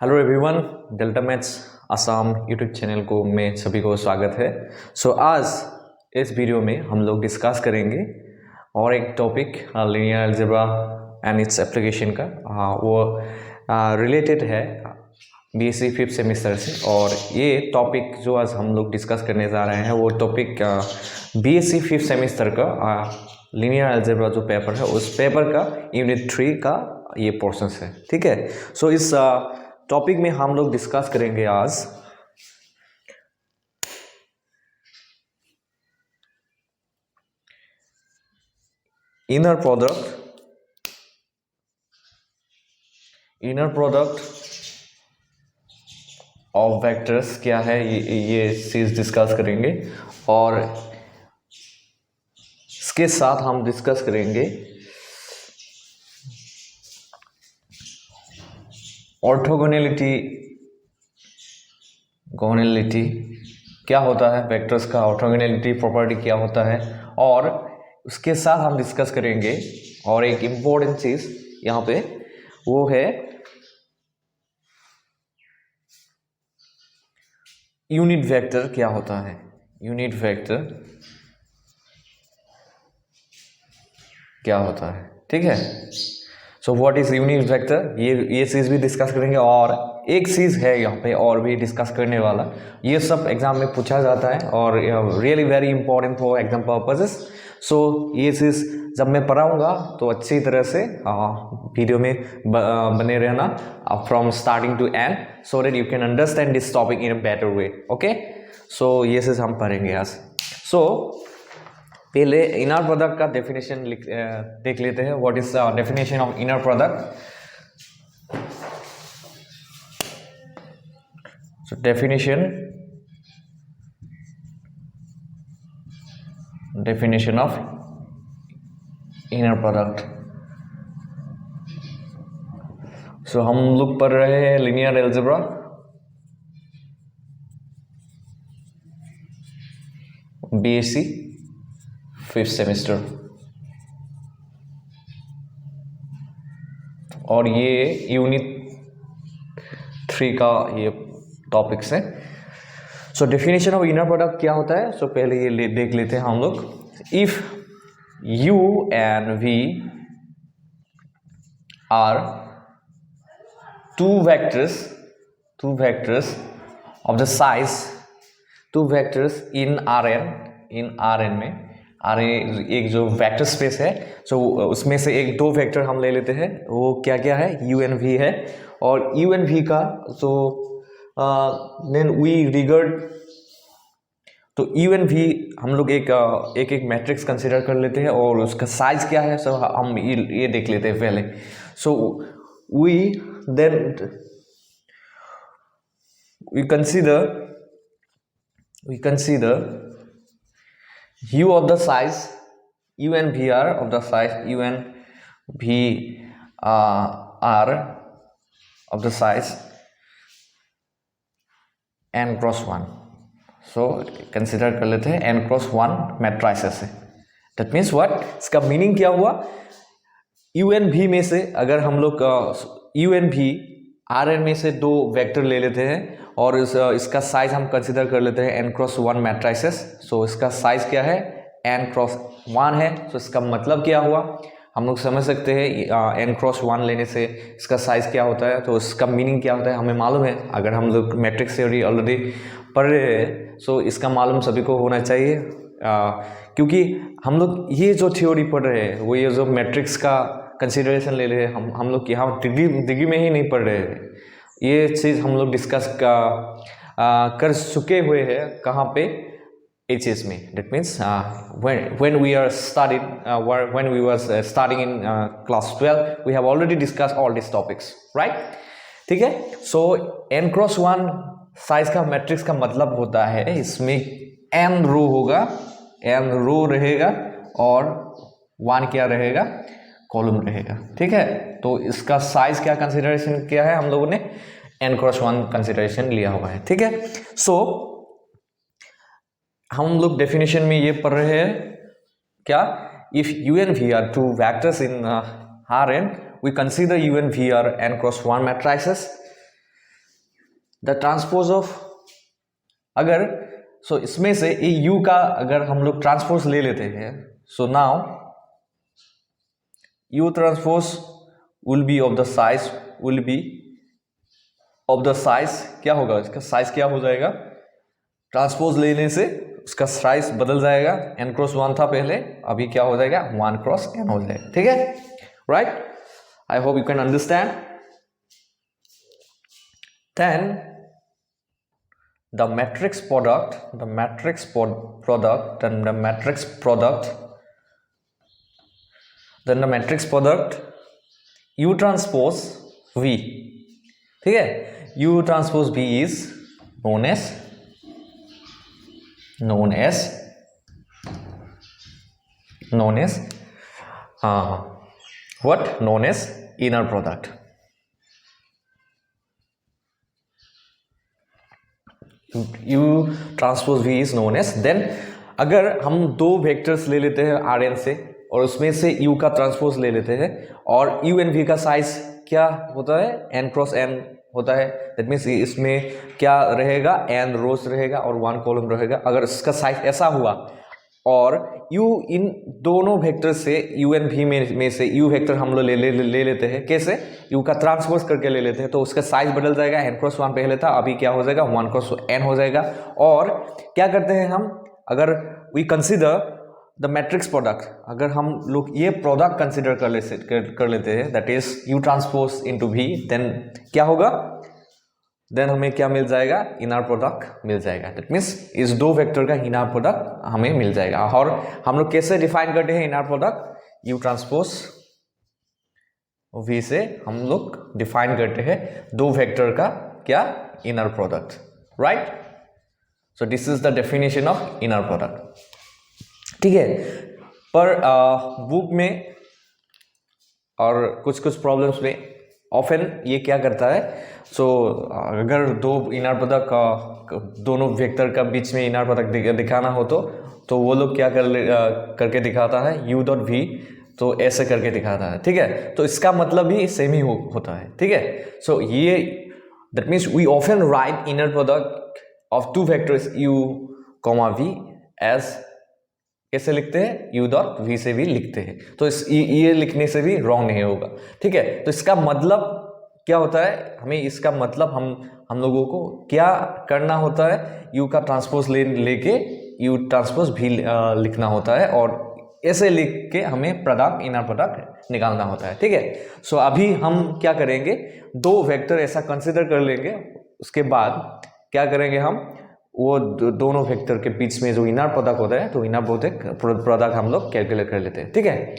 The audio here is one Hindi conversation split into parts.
Hello everyone, delta maths Assam YouTube channel को में सभी को स्वागत है। आज इस वीडियो में हम लोग डिस्कस करेंगे और एक topic linear algebra and its application का वो रिलेटेड है बीएससी फिफ्थ सेमेस्टर से। और ये टॉपिक जो आज हम लोग डिस्कस करने जा रहे हैं वो टॉपिक बीएससी फिफ्थ सेमेस्टर का लीनियर अलजेब्रा जो पेपर है उस पेपर का यूनिट 3 का ये पोर्शन है। ठीक है, सो इस टॉपिक में हम लोग डिस्कस करेंगे आज इनर प्रोडक्ट ऑफ वेक्टर्स क्या है, ये चीज डिस्कस करेंगे। और इसके साथ हम डिस्कस करेंगे ऑर्थोगोनैलिटी क्या होता है, वेक्टर्स का ऑर्थोगोनैलिटी प्रॉपर्टी क्या होता है, और उसके साथ हम डिस्कस करेंगे और एक इम्पोर्टेंट चीज यहाँ पे वो है यूनिट वेक्टर क्या होता है। यूनिट वेक्टर क्या होता है, ठीक है। So what is unit vector, ये चीज भी डिस्कस करेंगे। और एक चीज है यहाँ पे और भी डिस्कस करने वाला, ये सब एग्जाम में पूछा जाता है और really very important for exam purposes. So ये चीज जब मैं पढ़ाऊंगा तो अच्छी तरह से वीडियो में बने रहना from starting to end, so that you can understand this topic in a better way. Okay, so ये चीज हम पढ़ेंगे आज। सो पहले इनर प्रोडक्ट का डेफिनेशन देख लेते हैं। What is the definition of inner product? So definition of inner product. So हम लोग पढ़ रहे हैं linear algebra BSc fifth semester, और ये यूनिट 3 का ये टॉपिक्स है। So definition of inner product क्या होता है? सो पहले ये देख लेते हैं हम लोग। If U and V are two vectors of the size, two vectors in Rn में Rn एक जो वेक्टर स्पेस है, सो उसमें से एक दो वेक्टर हम ले लेते हैं। वो क्या क्या है? U and V है। और U and V का सो देन वी रिगार्ड, तो U and V हम लोग एक मैट्रिक्स कंसिडर कर लेते हैं और उसका साइज क्या है सो हम ये देख लेते हैं पहले। So we consider U of the size, U and V are of the size, U and V are of the size n cross 1। So consider कर लेते हैं n क्रॉस 1 मैट्रिसेस है। दैट मीन्स व्हाट, इसका मीनिंग क्या हुआ? U and V में से अगर हम लोग U and V Rn में से दो वेक्टर ले लेते हैं और इसका साइज हम कंसिडर कर लेते हैं n क्रॉस 1 मैट्रिसेस। सो इसका साइज क्या है? n क्रॉस 1 है। सो इसका मतलब क्या हुआ, हम लोग समझ सकते हैं n क्रॉस 1 लेने से इसका साइज क्या होता है। तो इसका मीनिंग क्या होता है हमें मालूम है, अगर हम लोग मैट्रिक्स थ्योरी ऑलरेडी पढ़ रहे हैं। सो इसका मालूम सभी को होना चाहिए, क्योंकि हम लोग ये जो थ्योरी पढ़ रहे हैं वो ये जो मैट्रिक्स का कंसिडरेशन ले रहे हैं, हम लोग यहाँ डिग्री में ही नहीं पढ़ रहे हैं। ये चीज़ हम लोग डिस्कस कर चुके हुए हैं कहाँ पे? HS में। That means when we are studied when we was studying in class 12 we have already discussed all these topics, right? ठीक है। So n क्रॉस 1 साइज का मैट्रिक्स का मतलब होता है इसमें n रो होगा, n रो रहेगा और 1 क्या रहेगा? कॉलम रहेगा। ठीक है, तो इसका साइज क्या कंसिडरेशन किया है हम लोगों ने? n क्रॉस 1 कंसिडरेशन लिया हुआ है। ठीक है, सो हम लोग डेफिनेशन में ये पढ़ रहे हैं क्या? If U and V are two vectors in Rn, we consider U and V are n cross 1 matrices the transpose of, अगर सो इसमें से ये u का अगर हम लोग ट्रांसपोज ले लेते हैं, so now u transpose will be of the size, will be of the size, क्या होगा इसका साइज क्या हो जाएगा, ट्रांसपोज लेने से उसका साइज बदल जाएगा, n क्रॉस 1 था पहले, अभी क्या हो जाएगा 1 क्रॉस n हो जाएगा, ठीक है, right. I hope you can understand. Then the matrix product, the matrix product, then the matrix product, then the matrix product u transpose v, ठीक है, u transpose v is known as what, known as inner product। u transpose v is known as, then अगर हम दो वेक्टर्स ले लेते हैं Rn से और उसमें से u का ट्रांसपोज ले लेते हैं और u एंड v का साइज क्या होता है, n क्रॉस n होता है, दैट मीन्स इसमें क्या रहेगा, n रोज रहेगा और 1 कॉलम रहेगा। अगर इसका साइज ऐसा हुआ और u इन दोनों वेक्टर से u एंड v में से u वेक्टर हम लोग ले लेते हैं, कैसे, u का ट्रांसपोज करके ले लेते हैं, तो उसका साइज बदल जाएगा, n क्रॉस 1 पहले था, अभी क्या हो जाएगा 1 क्रॉस n हो जाएगा। और क्या करते हैं हम, अगर we consider the matrix product, अगर हम लोग ये प्रोडक्ट कंसिडर कर लेते हैं, that is u transpose into v, then क्या होगा, देन हमें क्या मिल जाएगा, इनर प्रोडक्ट मिल जाएगा। दैट मीन्स इस दो वेक्टर का इनर प्रोडक्ट हमें मिल जाएगा। और हम लोग कैसे डिफाइन करते हैं inner product, u transpose v से हम लोग डिफाइन करते हैं दो वेक्टर का क्या, inner product, right. So this is the definition of inner product, ठीक है। पर बुक में और कुछ प्रॉब्लम्स में ऑफन ये क्या करता है, सो अगर दो इनर प्रोडक्ट दोनों वेक्टर का बीच में इनर प्रोडक्ट दिखाना हो तो वो लोग क्या करके दिखाता है, u डॉट v, तो ऐसे करके दिखाता है, ठीक है। तो इसका मतलब भी सेम ही होता है, ठीक है। सो ये that means we often write inner product of two vectors u comma v as, कैसे लिखते हैं, u डॉट v से भी लिखते हैं, तो ये लिखने से भी रॉन्ग नहीं होगा, ठीक है। तो इसका मतलब क्या होता है, हमें इसका मतलब हम लोगों को क्या करना होता है, u का ट्रांसपोज लेके u ट्रांसपोज भी लिखना होता है और ऐसे लिख के हमें प्रोडक्ट, इनर प्रोडक्ट निकालना होता है, ठीक है। सो अभी हम क्या करेंगे, दो वेक्टर ऐसा कंसिडर कर लेंगे, उसके बाद क्या करेंगे, हम वो दोनों वेक्टर के बीच में जो इनर प्रोडक्ट होता है, तो इनर प्रोडक्ट हम लोग कैलकुलेट कर लेते हैं, ठीक है।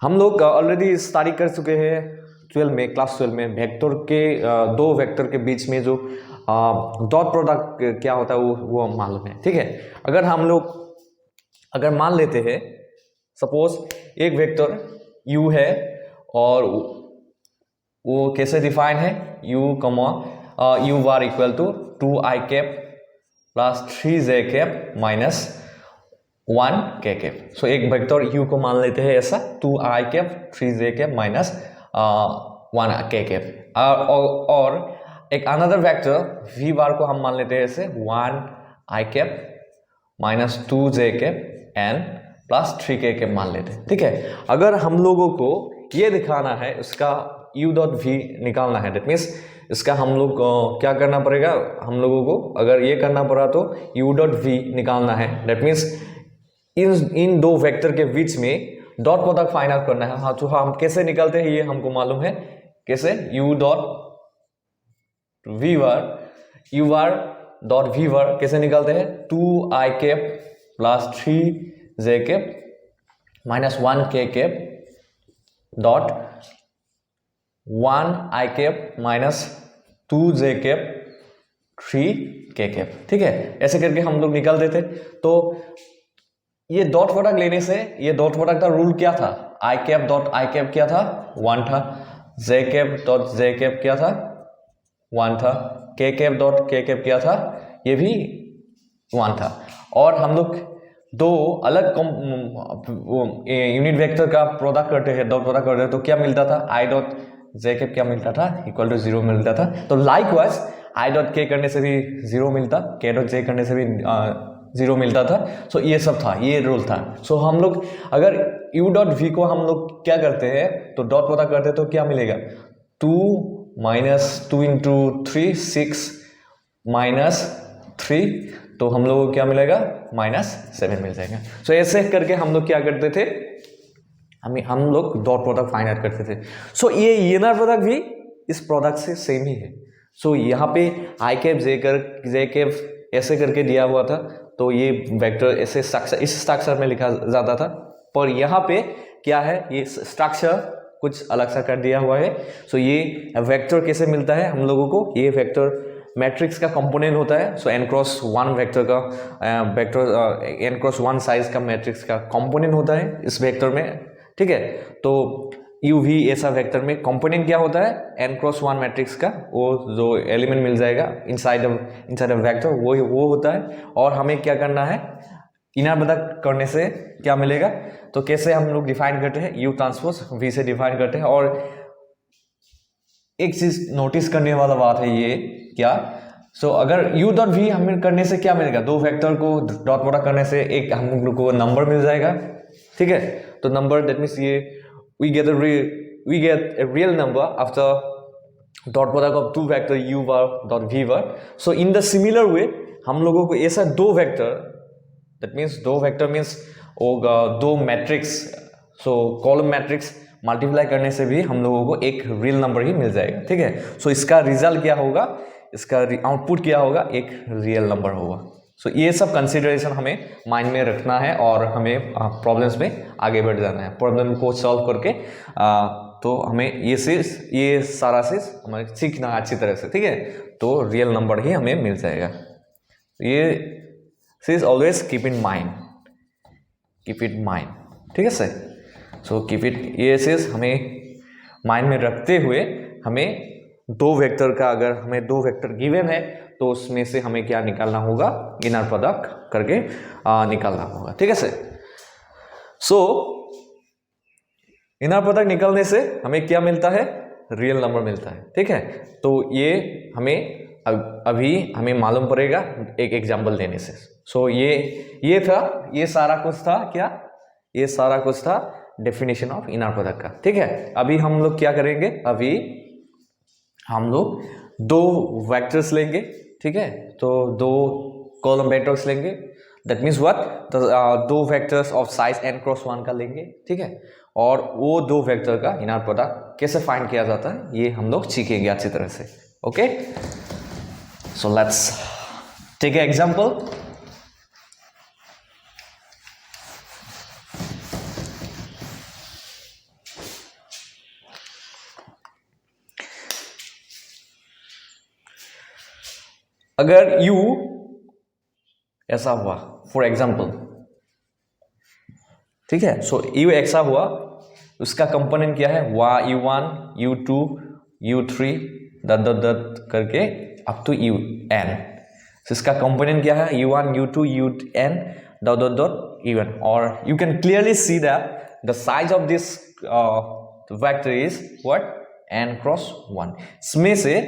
हम लोग ऑलरेडी स्टडी कर चुके हैं क्लास 12 में वेक्टर के दो वेक्टर के बीच में जो डॉट प्रोडक्ट क्या होता है वो मालूम है, ठीक है। अगर मान लेते हैं सपोज एक वेक्टर u है और वो कैसे डिफाइन है, u comma u bar equal to 2i cap plus 3j cap minus 1k cap. So एक वेक्टर u को मान लेते हैं ऐसा 2i cap 3j cap minus 1k cap, और एक अनदर वेक्टर v बार को हम मान लेते हैं ऐसे 1i cap minus 2j cap and plus 3k cap मान लेते हैं, ठीक है। अगर हम लोगों को ये दिखाना है, इसका u डॉट v निकालना है, दैट मीन्स इसका हम लोग क्या करना पड़ेगा, हम लोगों को अगर ये करना पड़ा तो u डॉट v निकालना है, दैट मीन्स इन दो वेक्टर के बीच में डॉट प्रोडक्ट फाइंड आउट करना है। हाँ, तो हम कैसे निकालते हैं ये हमको मालूम है, कैसे, u बार डॉट v बार कैसे निकालते हैं, 2i cap plus 3j cap minus 1k cap dot 1i cap minus 2j cap 3k cap, ठीक है। ऐसे करके हम लोग निकाल देते। तो ये डॉट प्रोडक्ट लेने से, ये डॉट प्रोडक्ट का रूल क्या था, i cap dot i cap क्या था, 1 था, j cap dot j cap क्या था, 1 था, k cap dot k cap क्या था, ये भी 1 था। और हम लोग दो अलग यूनिट वेक्टर का प्रोडक्ट करते हैं, डॉट प्रोडक्ट करते हैं, तो क्या मिलता था, i डॉट j कैप क्या मिलता था, इक्वल टू 0 मिलता था। तो लाइकवाइज आई डॉट के करने से भी 0 मिलता, के डॉट जे करने से भी 0 मिलता था। सो ये सब था, ये रूल था। सो हम लोग अगर u डॉट v को हम लोग क्या करते हैं तो डॉट पता करते हैं तो क्या मिलेगा 2 माइनस 2 इंटू 3 6 माइनस 3, तो हम लोग को क्या मिलेगा -7 मिल जाएगा। सो ऐसे करके हम लोग क्या करते थे, हम लोग डॉट प्रोडक्ट फाइंड आउट करते थे। सो ये इनर प्रोडक्ट भी इस प्रोडक्ट से सेम ही है। सो यहाँ पे आई कैप जे कैप ऐसे करके दिया हुआ था, तो ये वेक्टर ऐसे स्ट्रक्चर इस स्ट्रक्चर में लिखा जाता था, पर यहाँ पे क्या है, ये स्ट्रक्चर कुछ अलग सा कर दिया हुआ है। सो ये वेक्टर कैसे मिलता है हम लोगों को, ये वेक्टर मैट्रिक्स का कंपोनेंट होता है। सो n×1 वेक्टर का n×1 साइज का मैट्रिक्स का कंपोनेंट होता है इस वेक्टर में, ठीक है। तो uv ऐसा वेक्टर में कंपोनेंट क्या होता है n×1 मैट्रिक्स का, वो जो एलिमेंट मिल जाएगा इनसाइड ऑफ वेक्टर वो होता है। और हमें क्या करना है, इनर प्रोडक्ट करने से क्या मिलेगा, तो कैसे हम लोग डिफाइन करते हैं, u ट्रांसपोज v से डिफाइन करते हैं। और एक चीज नोटिस करने वाला बात है ये क्या, सो अगर u डॉट v हमें करने से क्या मिलेगा, दो वेक्टर को डॉट प्रोडक्ट करने से एक हम लोग को नंबर मिल जाएगा, ठीक है। तो नंबर दैट मीन्स ये we get a real number after dot product of two vector u bar dot v bar. So in the similar way हम लोगों को ऐसा दो वेक्टर, that means दो वेक्टर मीन्स दो मैट्रिक्स, सो कॉलम मैट्रिक्स मल्टीप्लाई करने से भी हम लोगों को एक रियल नंबर ही मिल जाएगा, ठीक है। सो इसका रिजल्ट क्या होगा, इसका आउटपुट क्या होगा, एक रियल नंबर होगा। सो ये सब कंसिडरेशन हमें माइंड में रखना है और हमें प्रॉब्लम्स में आगे बढ़ जाना है, प्रॉब्लम को सॉल्व करके तो हमें ये सारा चीज हमें सीखना अच्छी तरह से, ठीक है। तो रियल नंबर ही हमें मिल जाएगा। ये चीज ऑलवेज कीप इन माइंड, ठीक है सर। सो कीप इट, ये चीज हमें माइंड में रखते हुए हमें दो वेक्टर का, अगर हमें दो वेक्टर गिवन है तो उसमें से हमें क्या निकालना होगा, इनर प्रोडक्ट करके निकालना होगा, ठीक है सर। सो इनर प्रोडक्ट निकालने से हमें क्या मिलता है, रियल नंबर मिलता है, ठीक है। तो ये हमें अभी हमें मालूम पड़ेगा एक एग्जांपल देने से। सो ये था, ये सारा कुछ था क्या, ये सारा कुछ था डेफिनेशन ऑफ इनर प्रोडक्ट का, ठीक है। अभी हम लोग क्या करेंगे, अभी हम लोग दो वेक्टर्स लेंगे, ठीक है। तो दो कॉलम वेक्टर्स लेंगे, दैट मीन्स व्हाट, दो वेक्टर्स ऑफ साइज n×1 का लेंगे, ठीक है। और वो दो वेक्टर का इनर प्रोडक्ट कैसे फाइंड किया जाता है ये हम लोग सीखेंगे अच्छी तरह से, okay. So let's take an example. अगर u ऐसा हुआ फॉर एग्जाम्पल, ठीक है। सो u ऐसा हुआ, उसका कंपोनेंट क्या है, u1 u2 u3 दत करके अप टू un। इसका कंपोनेंट क्या है, u1 u2 un un। और you can clearly see that the size of this vector is what, n×1। इसमें से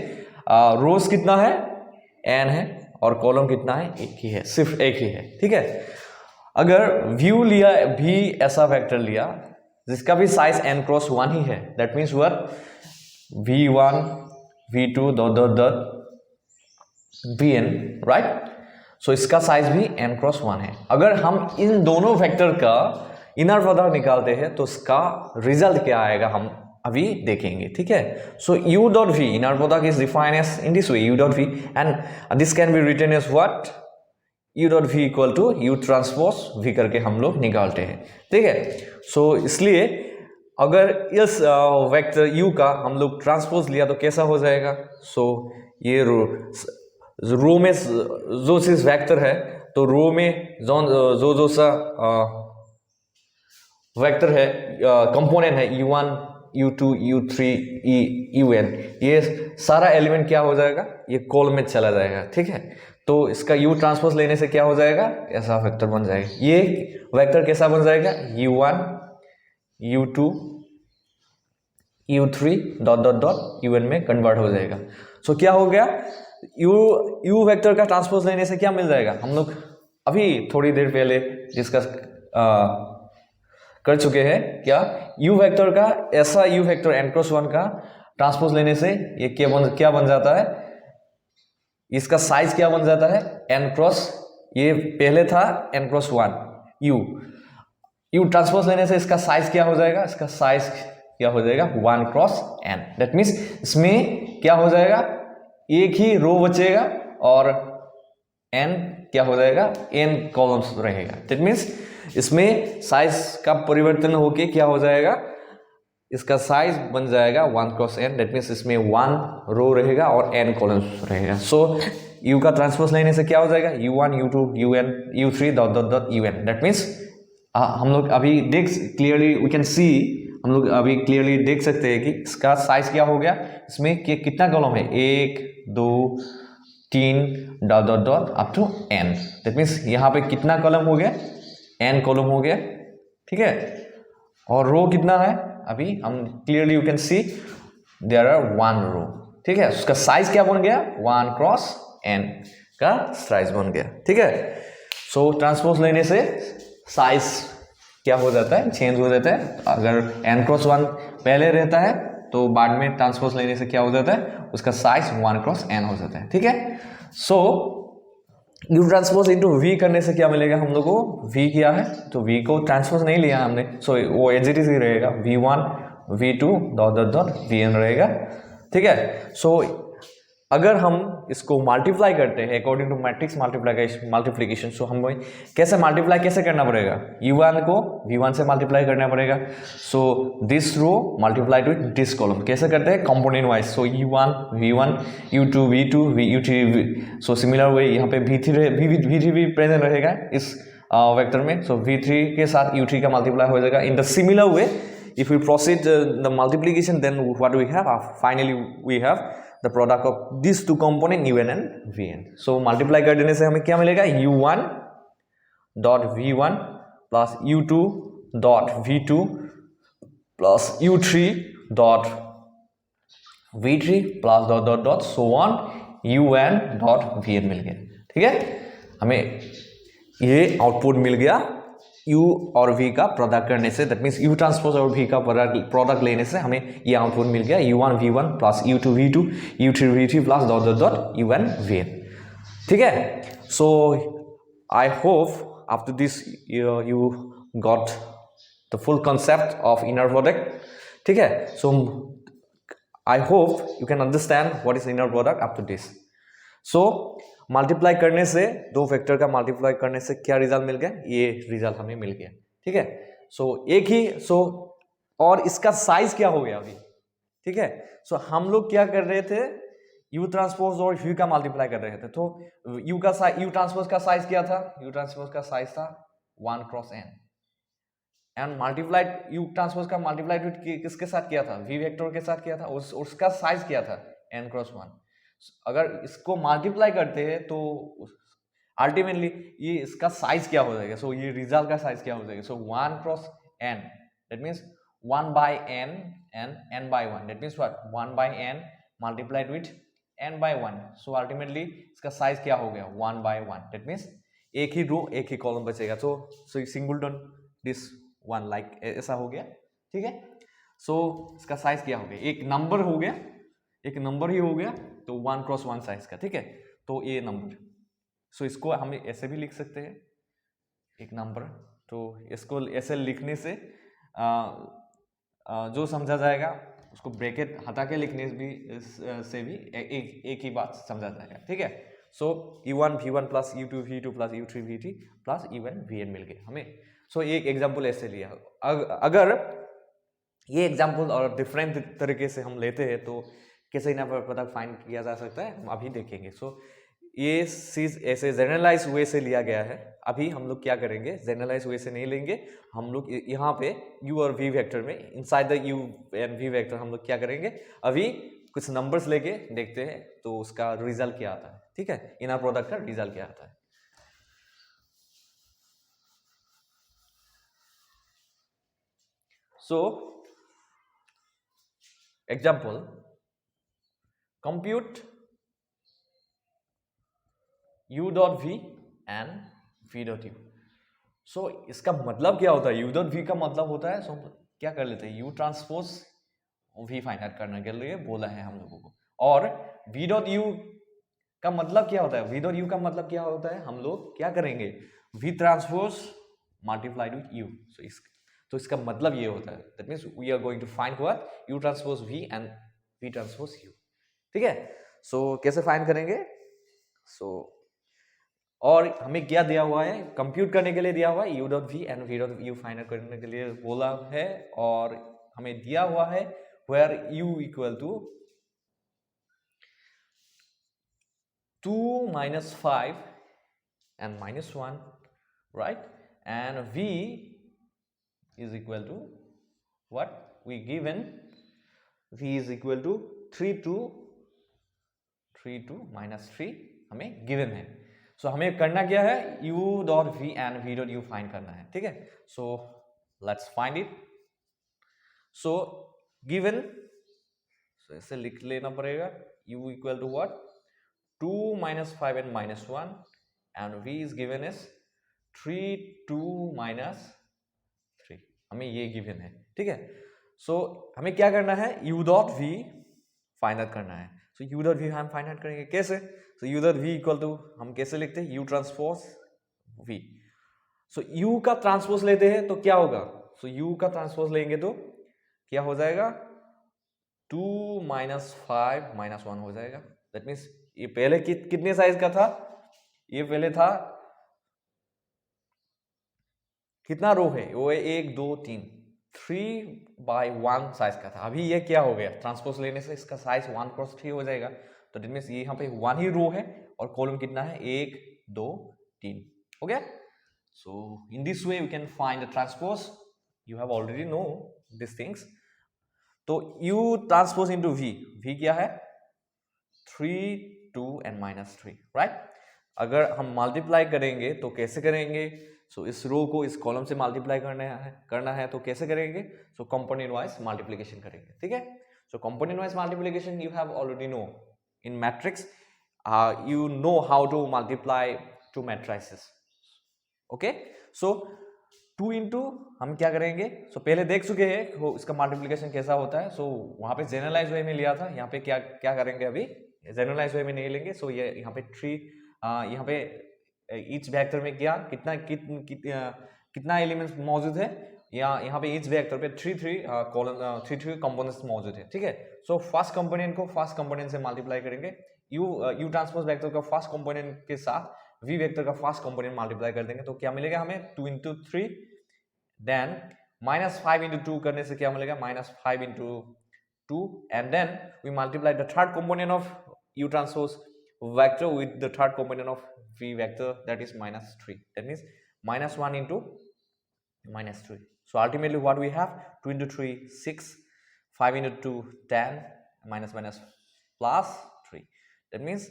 रोज कितना है, n है, और कॉलम कितना है, एक ही है, सिर्फ एक ही है, ठीक है। अगर व्यू लिया भी ऐसा वेक्टर लिया जिसका भी साइज n×1 ही है, that means what, v1 v2 vn, right. So इसका साइज भी n×1 है। अगर हम इन दोनों वेक्टर का इनर प्रोडक्ट निकालते हैं तो इसका रिजल्ट क्या आएगा हम अभी देखेंगे, ठीक है। So u dot v inner product is defined as in this way, u dot v, and this can be written as what, u dot v equal to u transpose v करके हम लोग निकालते हैं, ठीक है। सो इसलिए अगर इस वेक्टर u का हम लोग ट्रांसपोज लिया तो कैसा हो जाएगा, सो ये रो में जो चीज वेक्टर है, तो रो में जो सा वेक्टर है, कंपोनेंट है u1 u2 u3 un, ये सारा एलिमेंट क्या हो जाएगा, ये कॉलम में चला जाएगा, ठीक है। तो इसका u ट्रांसपोज लेने से क्या हो जाएगा, ऐसा वेक्टर बन जाएगा। ये वेक्टर कैसा बन जाएगा, u1 u2 u3 un में कन्वर्ट हो जाएगा। सो क्या हो गया, यू वेक्टर का ट्रांसपोज लेने से क्या मिल जाएगा, हम लोग अभी थोड़ी देर पहले डिस्कस कर चुके हैं क्या, यू वेक्टर का ऐसा यू वेक्टर n क्रॉस 1 का ट्रांसपोज लेने से ये क्या बन जाता है, इसका साइज क्या बन जाता है n क्रॉस, ये पहले था n क्रॉस 1 यू ट्रांसपोज लेने से इसका साइज क्या हो जाएगा, इसका साइज क्या हो जाएगा 1 क्रॉस n। दैट मीन्स इसमें क्या हो जाएगा, एक ही रो बचेगा और n क्या हो जाएगा, n कॉलम्स रहेगा। दैट मीन्स इसमें साइज का परिवर्तन होके क्या हो जाएगा, इसका साइज बन जाएगा 1 क्रॉस n। दैट मीन्स इसमें 1 रो रहेगा और n कॉलम्स रहेगा। सो u का ट्रांसपोज लेने से क्या हो जाएगा, u1 u2 un u3 dot dot dot un। That means हम लोग अभी क्लियरली वी कैन सी, हम लोग अभी क्लियरली देख सकते हैं कि इसका साइज क्या हो गया, इसमें कितना कॉलम है, 1 2 3 dot dot dot up to n। That means यहाँ पे कितना कॉलम हो गया, n कॉलम हो गया, ठीक है। और रो कितना है, अभी हम clearly you can see there are 1 row, ठीक है। उसका साइज क्या बन गया, 1 क्रॉस n का साइज बन गया, ठीक है। सो ट्रांसपोज लेने से साइज क्या हो जाता है, चेंज हो जाता है। अगर n क्रॉस 1 पहले रहता है तो बाद में ट्रांसपोज लेने से क्या हो जाता है, उसका साइज 1 क्रॉस n हो जाता है, ठीक है। So u transpose into v करने से क्या मिलेगा, हम लोग को v किया है तो v को ट्रांसपोज नहीं लिया हमने, सो वो एज इट इज ही रहेगा, v1 v2 dot dot dot vn रहेगा, ठीक है। सो अगर हम इसको मल्टीप्लाई करते हैं अकॉर्डिंग टू मैट्रिक्स मल्टीप्लीकेशन, सो हमें कैसे मल्टीप्लाई कैसे करना पड़ेगा, u1 को v1 से मल्टीप्लाई करना पड़ेगा। So this row multiplied with this column कैसे करते हैं, component wise. So u1 v1 u2 v2 u3 so similar way यहाँ पे v3 भी प्रेजेंट रहेगा इस वेक्टर में। सो v3 के साथ u3 का मल्टीप्लाई हो जाएगा। इन the similar way if we proceed the multiplication, then what do we have, finally we have the product of these two component un and vn। so multiply कर देने से हमें क्या मिलेगा, u1 dot v1 plus u2 dot v2 plus u3 dot v3 plus dot dot dot so on un dot vn मिल गया, ठीक है। हमें ये आउटपुट मिल गया u और v का प्रोडक्ट करने से। दैट मीन्स u ट्रांसपोज और v का प्रोडक्ट लेने से हमें ये आउटपुट मिल गया, u1 v1 plus u2 v2 u3 v3 plus dot dot dot un vn, ठीक है। So I hope after this you got the full concept of inner product, ठीक है। So I hope you can understand what is inner product up to this. So multiply करने से, दो फैक्टर का मल्टीप्लाई करने से क्या रिजल्ट मिल गया, ये रिजल्ट हमें मिल गया, ठीक है। सो एक ही और इसका साइज क्या हो गया अभी, ठीक है। सो हम लोग क्या कर रहे थे, यू ट्रांसपोज और v का मल्टीप्लाई कर रहे थे, तो यू ट्रांसपोज का साइज क्या था, यू ट्रांसपोज का साइज था 1 cross n and multiplied you transpose का मल्टीप्लाइड किसके साथ किया था, v वेक्टर के साथ किया था, उसका साइज क्या था n क्रॉस 1। अगर इसको मल्टीप्लाई करते हैं तो अल्टीमेटली ये इसका साइज क्या हो जाएगा, सो ये रिजल्ट का साइज क्या हो जाएगा। सो 1 cross n that means 1 by n and n by 1 that means what 1 by n multiplied with n by 1। So ultimately इसका साइज क्या हो गया 1 by 1 दैट मीन्स एक ही रो एक ही कॉलम बचेगा। सो सिंगलटन दिस वन लाइक ऐसा हो गया, ठीक है। सो इसका साइज क्या हो गया, एक नंबर हो गया, एक नंबर ही हो गया, तो 1 क्रॉस 1 साइज का, ठीक है। तो ये नंबर, सो इसको हम ऐसे भी लिख सकते हैं एक नंबर, तो इसको ऐसे लिखने से जो समझा जाएगा उसको ब्रैकेट हटा के लिखने से भी एक ही बात समझा जाएगा, ठीक है। सो u1 v1 plus u2 v2 plus u3 v3 plus un vn मिल गए हमें। सो एक एग्जाम्पल ऐसे लिया, अगर ये एग्जाम्पल और डिफरेंट तरीके से हम लेते हैं तो कैसे इनर प्रोडक्ट फाइंड किया जा सकता है हम अभी देखेंगे। सो ये चीज ऐसे जनरलाइज वे से लिया गया है। अभी हम लोग क्या करेंगे, जनरलाइज वे से नहीं लेंगे, हम लोग यहाँ पे u और v वेक्टर में inside the u and v vector हम लोग क्या करेंगे, अभी कुछ नंबर्स लेके देखते हैं तो उसका रिजल्ट क्या आता है, ठीक है, इनर प्रोडक्ट का रिजल्ट क्या आता है। So example, compute u dot v and v dot u. So इसका मतलब क्या होता है, u डॉट वी का मतलब होता है, सो क्या कर लेते हैं, u transpose v find out करने के लिए बोला है हम लोगों को। और v डॉट यू का मतलब क्या होता है, v डॉट यू का मतलब क्या होता है, हम लोग क्या करेंगे, v transpose multiplied with u। तो इसका मतलब ये होता है, that means we are going to find what, u transpose v and v transpose u। ठीक है, सो कैसे फाइंड करेंगे, सो और हमें क्या दिया हुआ है, कंप्यूट करने के लिए दिया हुआ है, u dot v and v dot u find out करने के लिए बोला है। और हमें दिया हुआ है where u equal to 2 minus 5 and minus 1, right? And v is equal to what we given, v is equal to 3 to minus 3 हमें given है। सो हमें करना क्या है, u dot v and v dot u find करना है। ठीक है, so let's find it. So given, so ऐसे लिख लेना पड़ेगा, u equal to what, 2 minus 5 and minus 1, and v is given as 3 2 minus 3, हमें ये गिवन है। ठीक है, सो हमें क्या करना है, u dot v find out करना है। सो u डॉट v हम फाइंड आउट करेंगे कैसे, so u dot v equal to हम कैसे लिखते हैं, u transpose v। So u का ट्रांसपोज लेते हैं तो क्या होगा, सो u का ट्रांसपोज लेंगे तो क्या हो जाएगा, 2 minus 5 minus 1 हो जाएगा। दैट मीन्स ये पहले कितने साइज का था, ये पहले था, कितना रो है, वो है 1 2 3, 3/1 साइज का था। अभी ये क्या हो गया, ट्रांसपोज लेने से इसका साइज 1 क्रॉस 3 हो जाएगा। तो दैट मीन्स ये यहाँ पे 1 ही रो है और कॉलम कितना है, 1 2 3 हो गया। So in this way we can find the transpose, you have already know this things. तो u ट्रांसपोज इनटू v क्या है, 3 2 एंड माइनस 3, राइट। अगर हम मल्टीप्लाई करेंगे तो कैसे करेंगे, सो इस रो को इस कॉलम से मल्टीप्लाई करना है तो कैसे करेंगे, सो कंपोनेंट वाइज मल्टीप्लिकेशन करेंगे। ठीक है, so component wise multiplication you have already know in matrix, you know how to multiply two matrices, okay? So 2 into हम क्या करेंगे, सो पहले देख चुके हैं इसका मल्टीप्लिकेशन कैसा होता है। सो वहां पे जनरलाइज वे में लिया था, यहाँ पे क्या करेंगे, अभी जनरलाइज वे में नहीं लेंगे। सो ये यहाँ पे 3, यहाँ पे ईच वेक्टर में क्या कितना एलिमेंट्स मौजूद है, यहाँ पे ईच वेक्टर पे 3 कंपोनेंट्स मौजूद है। ठीक है, सो फर्स्ट कंपोनेंट को फर्स्ट कंपोनेंट से मल्टीप्लाई करेंगे, यू ट्रांसपोज वेक्टर का फर्स्ट कंपोनेंट के साथ v वेक्टर का फर्स्ट कंपोनेंट मल्टीप्लाई कर देंगे तो क्या मिलेगा हमें, 2 इंटू 3, देन माइनस 5 इंटू 2 करने से क्या मिलेगा, minus 5 into 2, and then we multiply the third component of u transpose vector with the third component of v vector, that is minus 3, that means minus 1 into minus 3. So ultimately what we have, 2 into 3 6, 5 into 2 10, minus plus 3, that means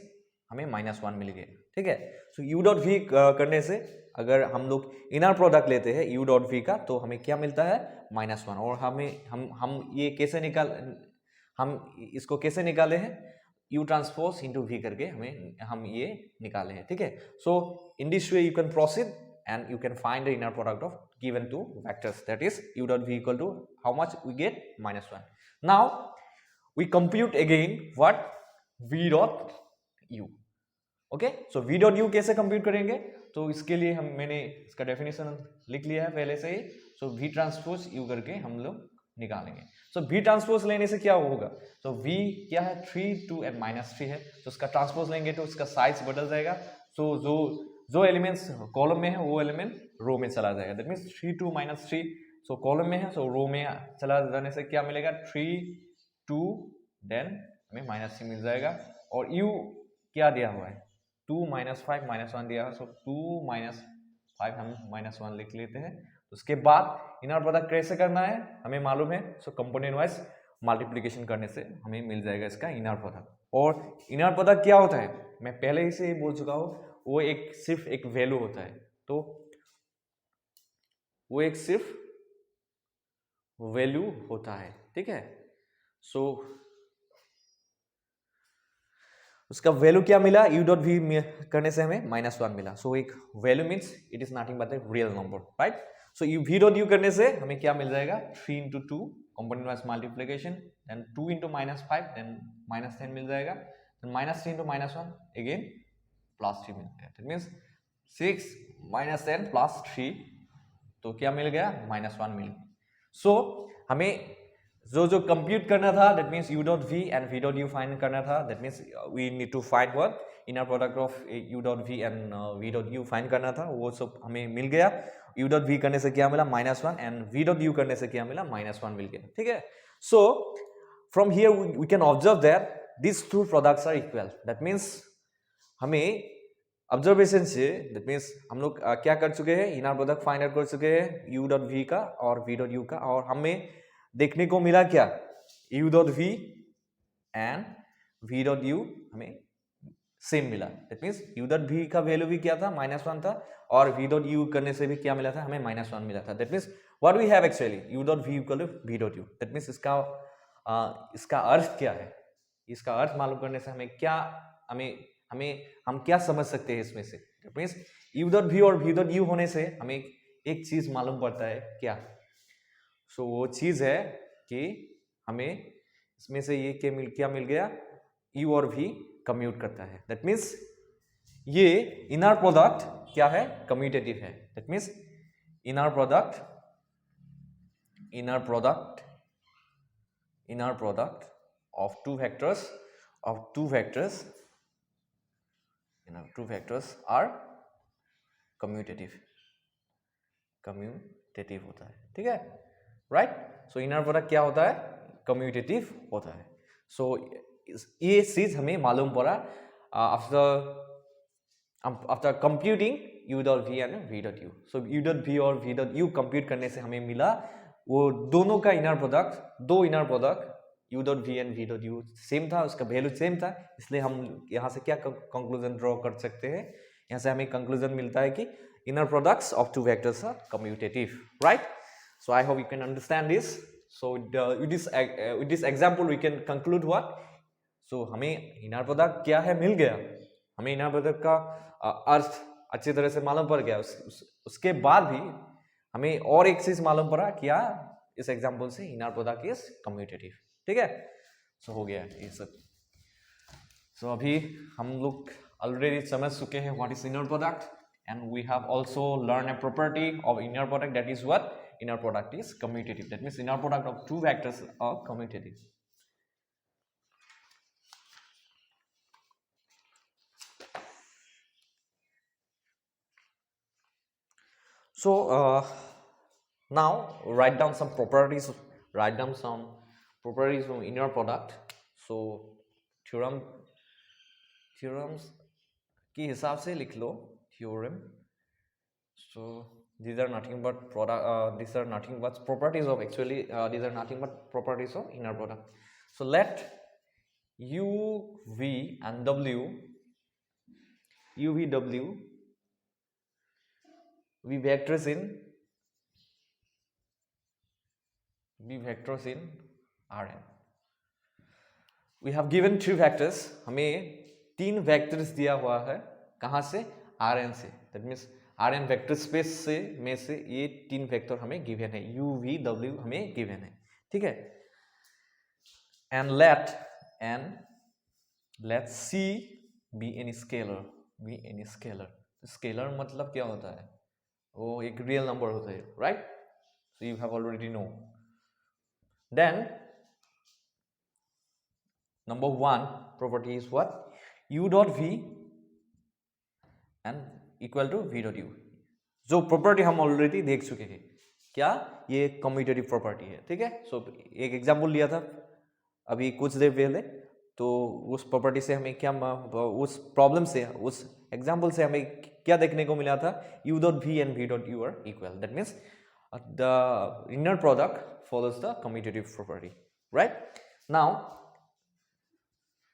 हमें -1 मिल गया। ठीक है, सो u डॉट v करने से अगर हम लोग इनर प्रोडक्ट लेते हैं u डॉट v का तो हमें क्या मिलता है, -1। और हम ये कैसे हम इसको कैसे निकाले हैं, u ट्रांसपोज इंटू v करके हम ये निकाले हैं। ठीक है, so in this way you can proceed and you can find the inner product of given two vectors, that is u dot v equal to how much we get, -1. Now we compute again what, v dot u, okay? So v dot u कैसे compute करेंगे, तो इसके लिए मैंने इसका डेफिनेशन लिख लिया है पहले से ही। so v ट्रांसपोज u करके हम लोग निकालेंगे। so v ट्रांसपोज लेने से क्या होगा, so v क्या है, 3 2 and -3 है, तो उसका ट्रांसपोज लेंगे तो उसका साइज बदल जाएगा। so जो एलिमेंट्स कॉलम में है वो एलिमेंट रो में चला जाएगा, दैट मीन्स 3 2 -3, सो कॉलम में है, सो रो में चला जाने से क्या मिलेगा, 3 2, देन हमें -3 मिल जाएगा। और u क्या दिया हुआ है, 2 -5 -1 दिया है, सो 2 -5 हम -1 लिख लेते हैं। उसके बाद इनर प्रोडक्ट कैसे करना है हमें मालूम है, सो कंपोनेंट वाइज मल्टीप्लिकेशन करने से हमें मिल जाएगा इसका इनर प्रोडक्ट। और इनर प्रोडक्ट क्या होता है, मैं पहले ही से बोल चुका हूँ, वो सिर्फ एक वैल्यू होता है, तो वो एक सिर्फ वैल्यू होता है। ठीक है, सो उसका वैल्यू क्या मिला, यू डॉट वी करने से हमें -1 मिला. सो एक value means it is nothing but a real number, right. So u v dot u करने से हमें क्या मिल जाएगा, 3 into 2 component wise multiplication, then 2 into -5, then -10 मिल जाएगा, देन -3 into -1 अगेन +3 मिल जाएगा. दैट मीन्स 6 -10 +3, तो क्या मिल गया, -1 मिल गया. सो हमें जो कंप्यूट करना था, that means u dot v and v dot u find करना था. That means we need to find what, inner product of u dot v and v dot u find करना था. वो सब हमें मिल गया. यू डॉट वी करने से क्या मिला, -1, एंड वी डॉट यू करने से क्या मिला, -1 मिल गया. ठीक है. So from here we can observe that this two products are equal. That means हमें ऑब्जर्वेशन से, दैट मीन्स हम लोग क्या कर चुके हैं, इनर प्रोडक्ट फाइंड आउट कर चुके हैं यू डॉट वी का और वी डॉट यू का, और हमें देखने को मिला क्या, u dot v and v dot u हमें सेम मिला. That means u dot v का वैल्यू भी क्या था, -1 था, और वी डॉट यू करने से भी क्या मिला था, हमें -1 मिला था. That means what we have actually, u dot v equal to v dot u. That means इसका अर्थ क्या है, इसका अर्थ मालूम करने से हमें क्या, हम क्या समझ सकते हैं इसमें से. That means u dot v और वी डॉट यू होने से हमें एक चीज मालूम पड़ता है क्या. सो वो चीज है कि हमें इसमें से ये क्या मिल गया, यू और वी कम्यूट करता है. दैट मीन्स ये इनर प्रोडक्ट क्या है, कम्यूटेटिव है. That means inner product of two vectors are commutative होता है. ठीक है, राइट. सो इनर प्रोडक्ट क्या होता है, कम्यूटेटिव होता है. सो ये चीज हमें मालूम पड़ा after computing u dot v and v dot u. So u dot v और वी डॉट यू कंप्यूट करने से हमें मिला वो दोनों का इनर प्रोडक्ट, दो inner product u dot v and v dot u same था, उसका वैल्यू सेम था. इसलिए हम यहाँ से क्या कंक्लूजन ड्रॉ कर सकते हैं, यहाँ से हमें कंक्लूजन मिलता है कि inner products of two vectors are commutative, right? So I hope you can understand this. So with this example we can conclude what? So हमें inner product क्या है मिल गया, हमें inner product का अर्थ अच्छी तरह से मालूम पड़ गया. उसके बाद भी हमें और एक चीज मालूम पड़ा क्या, इस एग्जाम्पल से inner product is commutative. ठीक है. सो हो गया ये सब. सो अभी हम लोग ऑलरेडी समझ चुके हैं what is inner product. And we have also learned a property of inner product, that is what, inner product is commutative. That means inner product of two vectors are commutative. So now write down some properties of inner product. So theorems के हिसाब से लिख लो theorem. So these are nothing but these are nothing but properties of these are nothing but properties of inner product. So let u v and w be vectors in Rn. We have given three vectors. हमें 3 vectors दिया हुआ है, कहाँ से, Rn से. That means Rn vector space से में से ये 3 वेक्टर हमें गिवन है, u v w हमें गिवन है. ठीक है. and let c be any scalar. Scalar मतलब क्या होता है, वो एक रियल नंबर होता है, right. So you have already know. Then number 1 property is what, u dot v and equal to v dot u. जो प्रॉपर्टी हम ऑलरेडी देख चुके हैं, क्या, ये कम्यूटेटिव प्रॉपर्टी है. ठीक है. सो एक एग्जांपल लिया था अभी कुछ देर पहले, तो उस प्रॉपर्टी से हमें क्या, उस प्रॉब्लम से, उस एग्जांपल से हमें क्या देखने को मिला था, u dot v and v dot u are equal. That means the inner product follows the commutative property, right? Now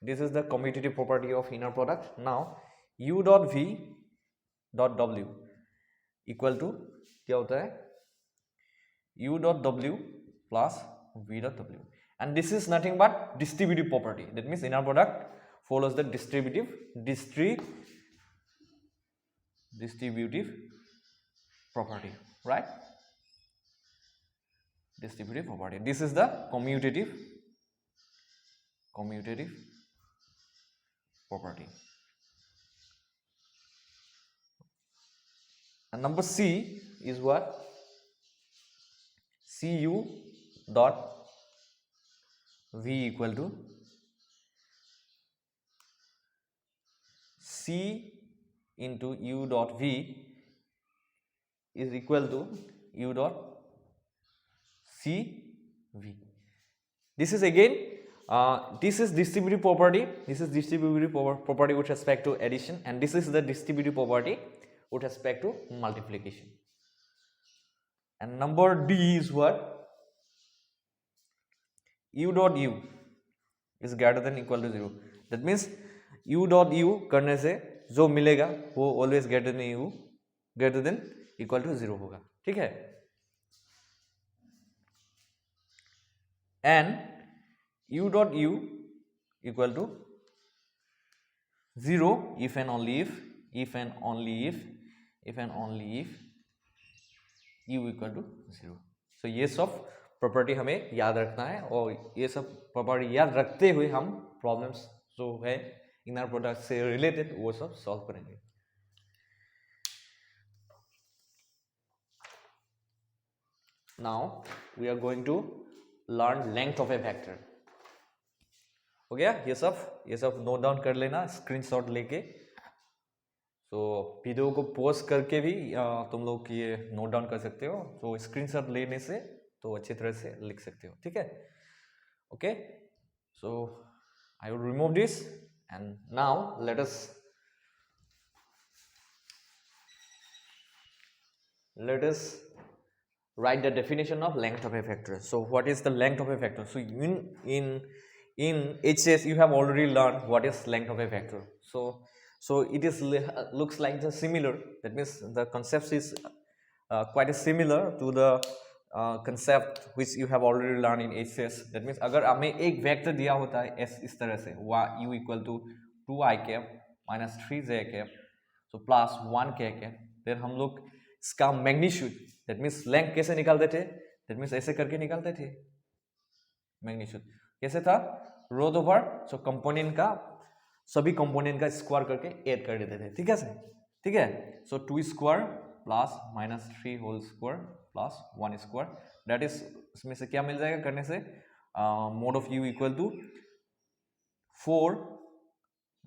this is the commutative property of inner product. Now u dot v dot w equal to क्या होता है, u dot w plus v dot w, and this is nothing but distributive property. That means inner product follows the distributive property, right? Distributive property. This is the commutative property. And number C is what? Cu dot V equal to C into U dot V is equal to U dot CV. This is again, this is distributive property. This is distributive property with respect to addition, and this is the distributive property with respect to multiplication. And number D is what? U dot U is greater than equal to 0. That means U dot U करने से जो मिलेगा वो always greater than U greater than equal to 0 होगा, ठीक है? And U dot U equal to 0 if and only if U equal to 0. So ये सब प्रॉपर्टी हमें याद रखना है, और ये सब प्रॉपर्टी याद रखते हुए हम प्रॉब्लम्स जो है इनर प्रोडक्ट से रिलेटेड वो सब सॉल्व करेंगे. Now we are going to learn length of a vector. हो गया? ये सब नोट डाउन कर लेना स्क्रीनशॉट लेके. तो वीडियो को पॉज करके भी तुम लोग ये नोट डाउन कर सकते हो. तो स्क्रीनशॉट लेने से तो अच्छी तरह से लिख सकते हो, ठीक है? Okay, so I will remove this and now let us write the definition of length of a vector. So what is the length of a vector? So in HCS you have already learned what is length of a vector. So it is looks like the similar. That means the concept is quite similar to the concept which you have already learned in HCS. That means अगर हमें एक वेक्टर दिया होता है S इस तरह से u equal to 2i cap minus 3j cap so plus 1k cap, फिर हम लोग इसका मैग्नीट्यूड दैट मीन्स लेंथ कैसे निकालते थे? दैट मीन्स ऐसे करके निकालते थे. मैग्नीट्यूड कैसे था? रोड ओवर सो कंपोनेंट का सभी कंपोनेंट का स्क्वायर करके ऐड कर देते थे, ठीक है? ठीक है. So 2 square plus minus 3 whole square plus 1 square, that is इसमें से क्या मिल जाएगा करने से? Mod of u equal to 4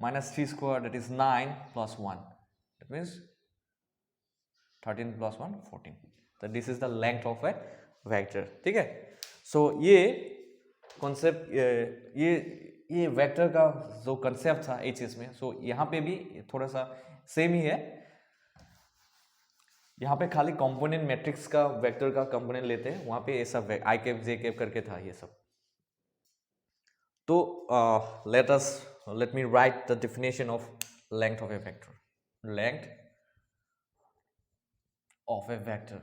minus 3 square, that is 9 plus 1, that means 13 plus 1 14. So this is the length of a vector, ठीक है? So ये कॉन्सेप्ट ये वेक्टर का जो कंसेप्ट था एचएस में, सो यहाँ पे भी थोड़ा सा सेम ही है. यहाँ पे खाली कंपोनेंट मैट्रिक्स का वेक्टर का कंपोनेंट लेते हैं, वहाँ पे ये सब आई कैप जे कैप करके था ये सब. तो let me write the definition of length of a vector. Length of a vector.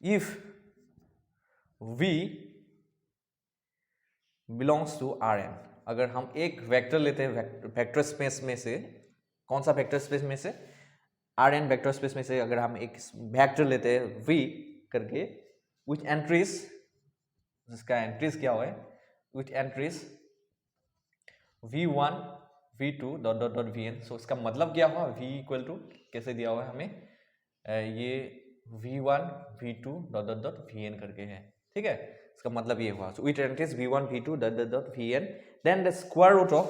If V belongs to Rn, अगर हम एक वेक्टर लेते हैं वेक्टर स्पेस में से, कौन सा वेक्टर स्पेस में से? Rn वेक्टर स्पेस में से अगर हम एक वेक्टर लेते हैं V करके विथ एंट्रीज, जिसका एंट्रीज क्या है? With entries v1 v2 dot dot dot vn. सो इसका मतलब क्या हुआ? v इक्वल टू कैसे दिया हुआ है हमें? ये v1 v2 dot dot dot vn करके है, ठीक है? इसका मतलब ये हुआ. So with entries v1 v2 dot dot dot vn, then the square root of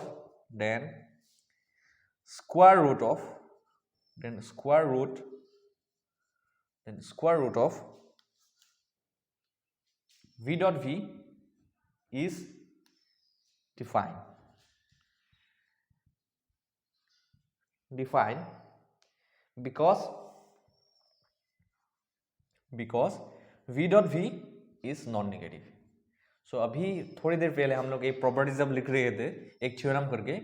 v dot v is defined because v dot v is non negative. सो अभी थोड़ी देर पहले हम लोग एक प्रॉपर्टी जब लिख रहे थे एक थ्योरम करके,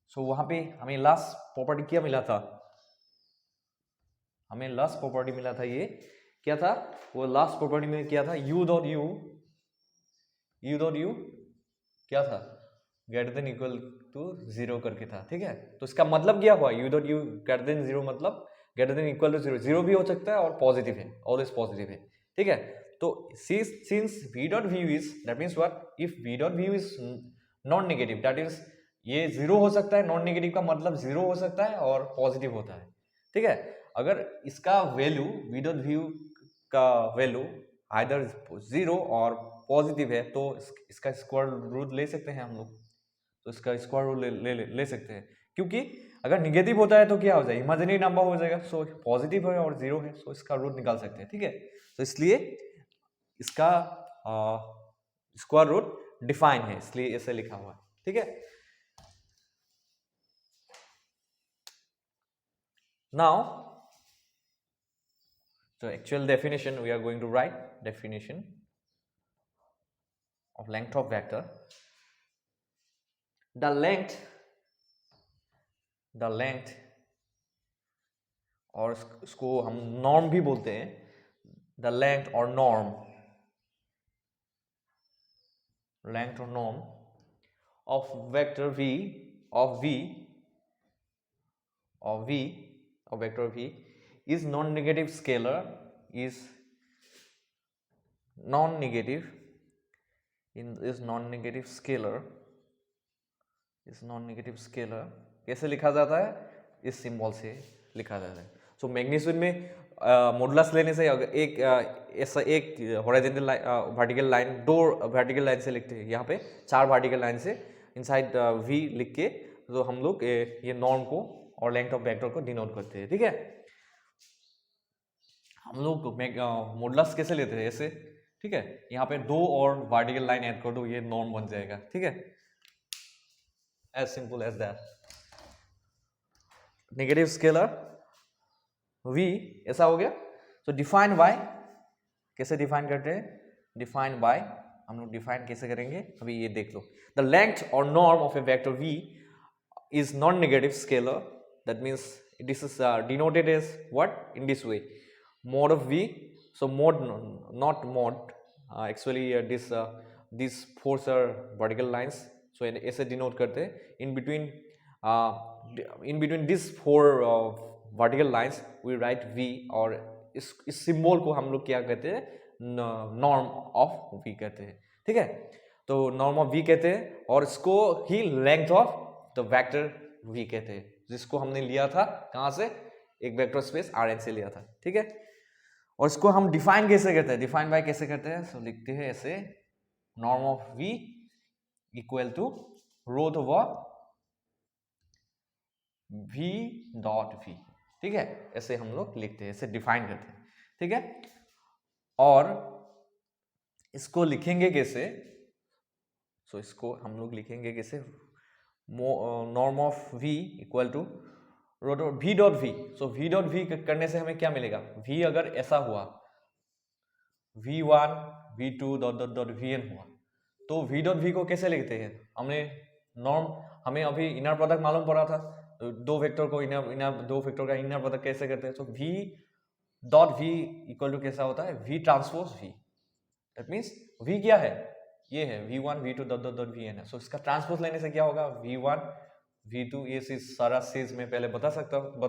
सो वहां पे हमें लास्ट प्रॉपर्टी क्या मिला था? हमें लास्ट प्रॉपर्टी मिला था ये क्या था वो लास्ट प्रॉपर्टी में क्या था, यू डॉट यू क्या था, ग्रेटर देन इक्वल टू 0 करके था, ठीक है। तो इसका मतलब क्या हुआ, U dot U greater than 0 मतलब ग्रेटर देन इक्वल टू 0, 0 भी हो सकता है और पॉजिटिव है, ऑलवेज पॉजिटिव है, ठीक है। तो since v dot view is, that means what, if v dot view is non negative, that is ये 0 हो सकता है, नॉन नेगेटिव का मतलब 0 हो सकता है और पॉजिटिव होता है, ठीक है। अगर इसका वैल्यू v डॉट व्यू का वैल्यू आइदर 0 और पॉजिटिव है तो इसका स्क्वायर रूट ले सकते हैं हम लोग, तो इसका स्क्वायर रूट ले सकते हैं, क्योंकि अगर निगेटिव होता है तो क्या हो जाएगा, इमेजिनरी नंबर हो जाएगा, सो पॉजिटिव है और 0 है, सो इसका रूट निकाल सकते हैं, ठीक है। तो इसलिए इसका स्क्वायर रूट डिफाइन है, इसलिए ऐसे लिखा हुआ है, ठीक है। Now so actual definition, we are going to write definition of length of vector. The length और इसको हम नॉर्म भी बोलते हैं, the length or norm of vector vector v is non-negative scalar, is non-negative कैसे लिखा जाता है, इस सिंबल से लिखा जाता है। सो मैग्नीट्यूड में मॉडुलस लेने से अगर एक ऐसा एक हॉरिजॉन्टल लाइन, वर्टिकल लाइन, दो वर्टिकल लाइन से लिखते हैं, यहाँ पे 4 वर्टिकल लाइन से इनसाइड v लिख के तो हम लोग ये नॉर्म को और लेंथ ऑफ वेक्टर को डिनोट करते हैं, ठीक है। हम लोग मॉडुलस कैसे लेते हैं, ऐसे, ठीक है। यहाँ पे 2 और वर्टिकल लाइन ऐड कर दो, ये नॉर्म बन जाएगा, ठीक है, as simple as that. Negative scalar v ऐसा हो गया। तो डिफाइन बाय, कैसे डिफाइन करते हैं, डिफाइन बाय, हम लोग डिफाइन कैसे करेंगे अभी ये देख लो। द लेंथ और norm of a vector v is non-negative scalar, that means this is denoted as what, in this way, mod of v. So mod, not mod, actually these fours are vertical lines, so ऐसे denote करते हैं, in between these 4 vertical lines we write v, और इस सिंबल को हम लोग क्या कहते हैं, नॉर्म ऑफ v कहते हैं, ठीक है। तो नॉर्म ऑफ v कहते हैं और इसको ही length of the vector v कहते हैं, जिसको हमने लिया था कहां से, एक वेक्टर स्पेस Rn से लिया था, ठीक है। और इसको हम डिफाइन कैसे करते हैं, डिफाइन बाय कैसे करते हैं, सो लिखते हैं ऐसे, norm of v equal to root over v dot v, ठीक है, ऐसे हम लोग लिखते हैं, ऐसे डिफाइन करते हैं, ठीक है। और इसको लिखेंगे कैसे, सो इसको हम लोग लिखेंगे कैसे, norm of v equal to root over v dot v। So v dot v करने से हमें क्या मिलेगा, v अगर ऐसा हुआ, v1 v2 dot dot dot vn हुआ, तो v डॉट v को कैसे लिखते हैं, हमने नॉर्म, हमें अभी इनर प्रोडक्ट मालूम पड़ा था, दो वेक्टर को दो वेक्टर का इनर प्रोडक्ट कैसे करते हैं, तो v dot v equal to कैसा होता है, v transpose v, that means v क्या है, ये है v1 v2 dot dot dot vn है। सो इसका ट्रांसपोज लेने से क्या होगा, v1 v2, ये चीज सारा चीज मैं पहले बता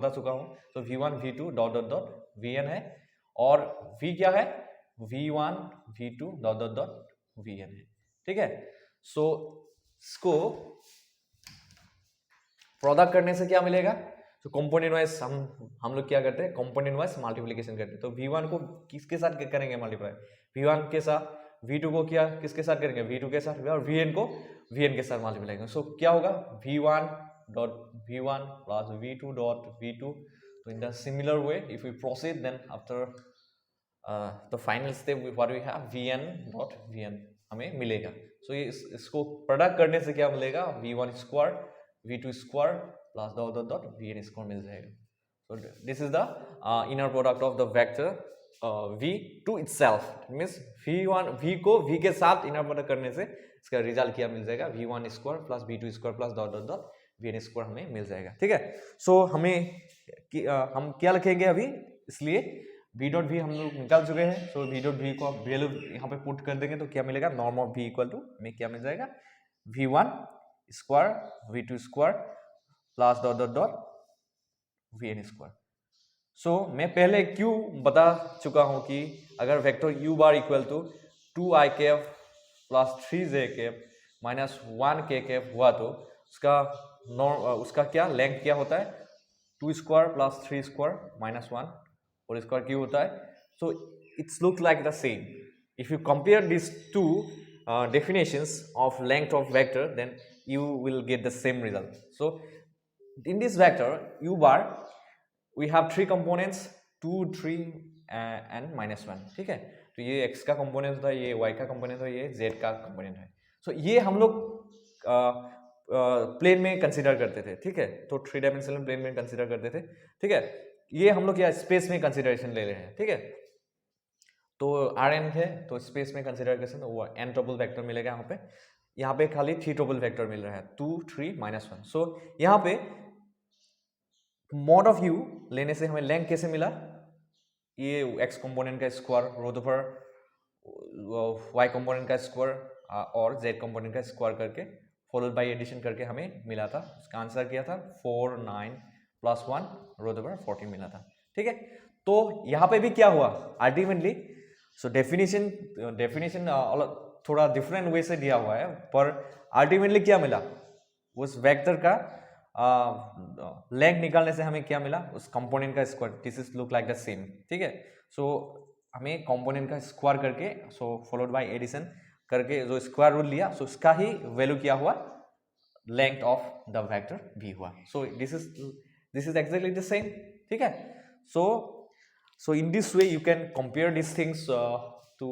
चुका हूँ, तो v1 v2 dot dot dot vn है, और v क्या है, v1 v2 dot dot dot vn है, ठीक है। सो इसको प्रोडक्ट करने से क्या मिलेगा, तो कंपोनेंट वाइज हम लोग क्या करते हैं, कंपोनेंट वाइज मल्टीप्लिकेशन करते हैं। तो v1 को किसके साथ करेंगे मल्टीप्लाई, v1 के साथ, v2 को क्या किसके साथ करेंगे, v2 के साथ, और vn को vn के साथ मल्टीप्लाई करेंगे। सो क्या होगा, v1 dot v1 plus v2 dot v2। तो in the similar way if we proceed, then after the final step what we have, vn dot vn हमें मिलेगा। सो ये इसको प्रोडक्ट करने से क्या मिलेगा, v1 square v2 square plus dot dot dot vn square मिल जाएगा। So this is the inner product of the vector v to itself, means v को v के साथ इनर प्रोडक्ट करने से इसका रिजल्ट क्या मिल जाएगा, v1 square plus v2 square plus dot dot dot vn square हमें मिल जाएगा, ठीक है। सो हमें हम क्या लिखेंगे अभी, इसलिए v डॉट वी हम लोग निकाल चुके हैं, सो v डॉट वी को आप वैल्यू यहाँ पे पुट कर देंगे तो क्या मिलेगा, norm of v equal to हमें क्या मिल जाएगा, v1 square v2 square plus dot dot dot vn square. So मैं पहले क्यों बता चुका हूं कि अगर vector u bar equal to 2i cap plus 3j cap minus 1k cap हुआ तो उसका क्या लेंथ क्या होता है, 2 स्क्वायर प्लस 3 स्क्वायर माइनस 1 और स्क्वायर क्यों होता है। So it's look like the same if you compare this two definitions of length of vector, then you will get the same result. So in this vector u bar we have three components 2 3 and minus 1, ठीक है। तो ये x का कंपोनेंट होता है, ये y का कंपोनेंट है, ये z का कंपोनेंट है। सो ये हम लोग प्लेन में कंसीडर करते थे, ठीक है, तो 3 डायमेंशनल प्लेन में कंसीडर करते थे, ठीक है। ये हम लोग क्या स्पेस में कंसीडरेशन ले रहे हैं, ठीक है। तो Rn है तो स्पेस में कंसीडर करते हैं, तो वो n ट्रिपल वेक्टर मिलेगा यहाँ पे खाली 3 ट्रिपल वेक्टर मिल रहा है 2 3 माइनस 1। सो यहाँ पे मॉड ऑफ u लेने से हमें लेंथ कैसे मिला, ये x कंपोनेंट का square root over y component का स्क्वायर और z कंपोनेंट का स्क्वायर करके फॉलोड बाय एडिशन करके हमें मिला था। उसका आंसर क्या था 4 9 प्लस 1 रोट ओवर 14 मिला था, ठीक है। तो यहाँ पे भी क्या हुआ अल्टीमेटली, सो डेफिनेशन थोड़ा डिफरेंट वे से दिया हुआ है, पर अल्टीमेटली क्या मिला, उस वेक्टर का लेंथ निकालने से हमें क्या मिला, उस कंपोनेंट का square, this is look like the same, ठीक है। सो हमें कंपोनेंट का स्क्वायर करके सो फॉलोड बाय एडिशन करके जो स्क्वायर रूट लिया, सो उसका ही वैल्यू क्या हुआ, लेंथ ऑफ द वेक्टर भी हुआ। सो this is exactly the same, ठीक है। So in this way you can compare these things to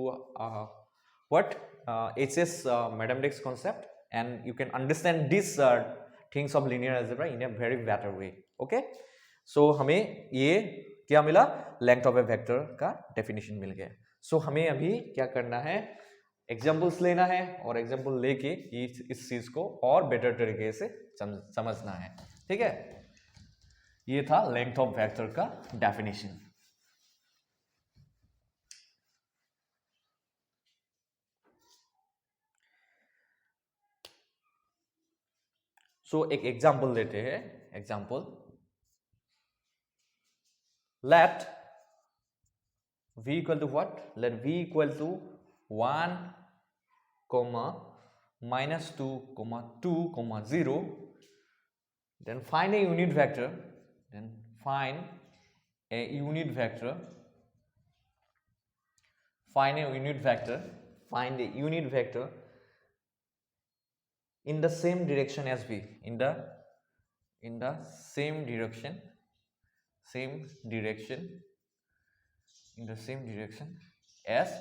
HS mathematics concept, and you can understand these things of linear algebra in a very better way, okay। So हमें ये क्या मिला, length of a vector का definition मिल गया। So हमें अभी क्या करना है, एग्जाम्पल्स लेना है और एग्जाम्पल लेके इस चीज को और बेटर तरीके से समझना है, ठीक है। ये था लेंथ ऑफ वेक्टर का डेफिनेशन। सो एक एग्जाम्पल लेते हैं, example let v equal to what, let v equal to 1 minus 2 2 0, then find a unit vector, then find a unit vector, find a unit vector, find a unit vector in the same direction as v, in the same direction in the same direction as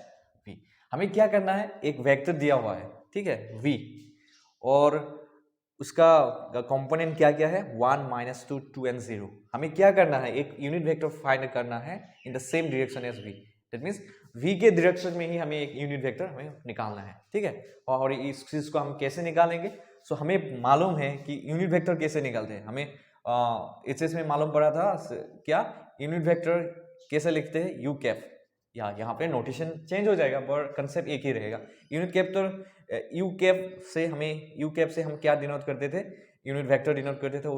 v। हमें क्या करना है, एक वेक्टर दिया हुआ है, ठीक है, v, और उसका कंपोनेंट क्या क्या है 1 minus 2 2 and 0। हमें क्या करना है, एक यूनिट वेक्टर फाइंड करना है in the same direction as v, that means v के डायरेक्शन में ही हमें एक यूनिट वेक्टर हमें निकालना है, ठीक है। और इस चीज को हम कैसे निकालेंगे, सो हमें मालूम है कि यूनिट वेक्टर कैसे निकालते हैं, हमें एचएस में मालूम पड़ा था क्या, यूनिट वेक्टर कैसे लिखते हैं, यू कैप, या यहाँ पे नोटेशन चेंज हो जाएगा पर कंसेप्ट एक ही रहेगा। यूनिट कैप तो यू कैप से हम क्या डिनोट करते थे, यूनिट वेक्टर डिनोट करते थे।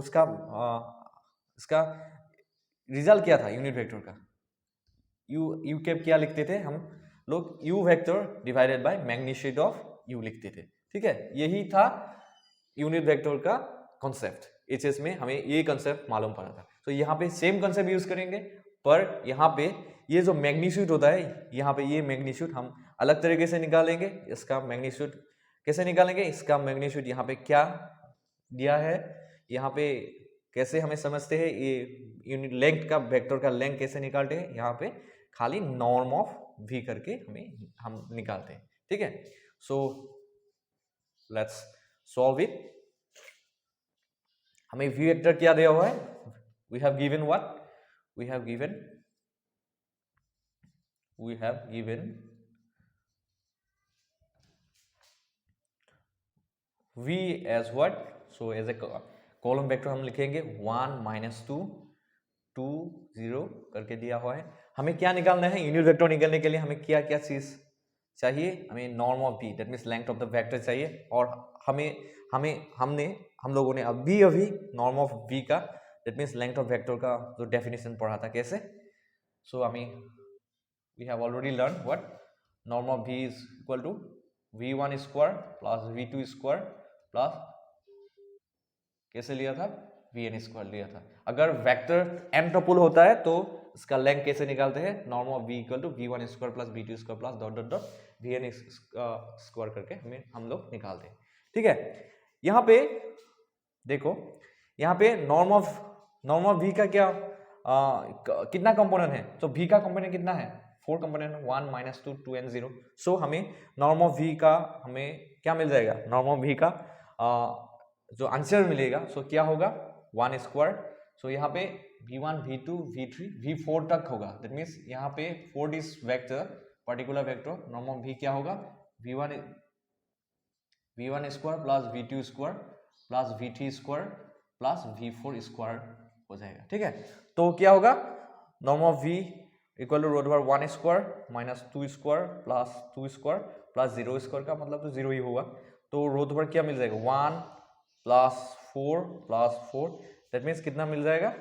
उसका रिजल्ट क्या था यूनिट वेक्टर का, यू कैप क्या लिखते थे हम लोग, you vector divided by magnitude of you लिखते थे, ठीक है। यही था यूनिट वेक्टर का कॉन्सेप्ट, एचएस में हमें ये कॉन्सेप्ट मालूम पड़ा था। तो यहाँ पे सेम कॉन्सेप्ट यूज करेंगे, पर यहाँ पे ये जो मैग्नीट्यूड होता है, यहाँ पे ये मैग्नीट्यूड हम अलग तरीके से निकालेंगे। इसका मैग्नीट्यूड कैसे निकालेंगे, इसका मैग्नीट्यूड यहाँ पे क्या दिया है, यहाँ पे कैसे हमें समझते हैं, ये यूनिट लेंथ का वेक्टर का लेंथ कैसे निकालते हैं, यहाँ पे खाली नॉर्म ऑफ v करके हम निकालते हैं, ठीक है। So let's solve it. हमें v वेक्टर क्या दिया हुआ है, we have given what, we have given v as what, so as a column vector हम लिखेंगे 1 minus 2 2 0 करके दिया हुआ है। हमें क्या निकालना है, यूनिट वेक्टर निकालने के लिए हमें क्या क्या चीज चाहिए, हमें norm of v that means length of the vector चाहिए, और हम लोगों ने अभी नॉर्म ऑफ v का that means length of vector का जो डेफिनेशन पढ़ा था कैसे. सो we have already learned what norm of v is equal to v1 square plus v2 square plus कैसे लिया था, vn स्क्वायर लिया था. अगर वेक्टर n टपल होता है तो इसका लेंथ कैसे निकालते हैं, norm of v equal to v1 square plus v2 square plus dot dot dot vn square करके हम लोग निकालते हैं. ठीक है, यहाँ पे देखो, यहाँ पे नॉर्म ऑफ v का क्या कितना कंपोनेंट है, तो v का कंपोनेंट कितना है, 4 कंपोनेंट, 1 माइनस 2 2 एंड 0. सो हमें नॉर्म ऑफ v का हमें क्या मिल जाएगा, नॉर्म ऑफ v का जो आंसर मिलेगा सो क्या होगा 1 स्क्वायर. सो यहाँ पे v1 v2 v3 v4 तक होगा. दैट मीन्स यहाँ पे 4 is vector, particular vector, norm of v क्या होगा, v1 square plus v2 square plus v3 square plus v4 square हो जाएगा. ठीक है, तो क्या होगा, norm of v equal to root over 1 square minus 2 square plus 2 square plus 0 square का मतलब तो 0 ही होगा. तो रूट ओवर क्या मिल जाएगा, 1 प्लस 4 प्लस 4, दैट मीन्स कितना मिल जाएगा,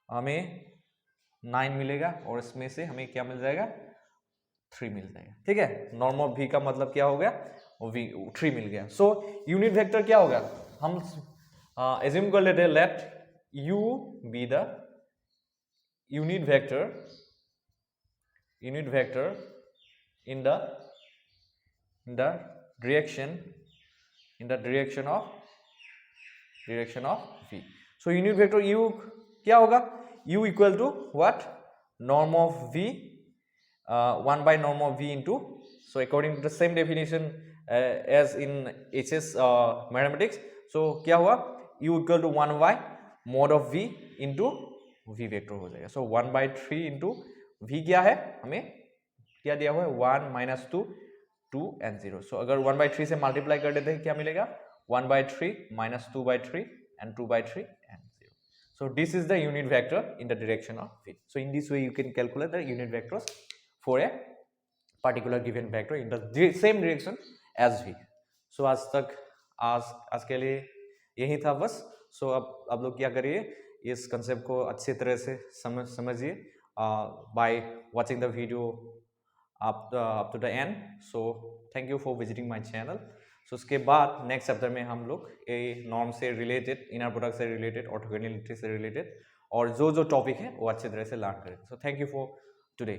हमें 9 मिलेगा, और इसमें से हमें क्या मिल जाएगा, 3 मिल जाएगा. ठीक है, नॉर्म ऑफ v का मतलब क्या हो गया, v 3 मिल गया. सो यूनिट वेक्टर क्या होगा, हम एज्यूम कर लेते हैं, let u be the unit vector in the direction of v. So unit vector u क्या होगा, u equal to what, norm of v 1 by norm of v into, so according to the same definition as in HS mathematics. So क्या हुआ, u equal to 1 by mod of v into v vector हो जाएगा. सो 1 बाई 3 इंटू v क्या है, हमें क्या दिया हुआ है, 1 माइनस 2 2 एंड 0. सो अगर 1 बाई 3 से मल्टीप्लाई कर देते हैं क्या मिलेगा, 1 बाई 3 माइनस 2 by 3 and 2 by 3 and 0. So this is the unit vector in the direction of v. So in this way you can calculate the unit vectors for a particular given vector in the same direction as v. सो आज के लिए यही था बस. सो अब आप लोग क्या करिए, इस कंसेप्ट को अच्छी तरह से समझिए by watching the video up to the end. So thank you for visiting my channel. So उसके बाद नेक्स्ट चैप्टर में हम लोग ए नॉर्म से रिलेटेड, इनर प्रोडक्ट से रिलेटेड, ऑर्थोगोनैलिटी से रिलेटेड और जो टॉपिक है वो अच्छी तरह से लर्न करें. सो थैंक यू फॉर टुडे.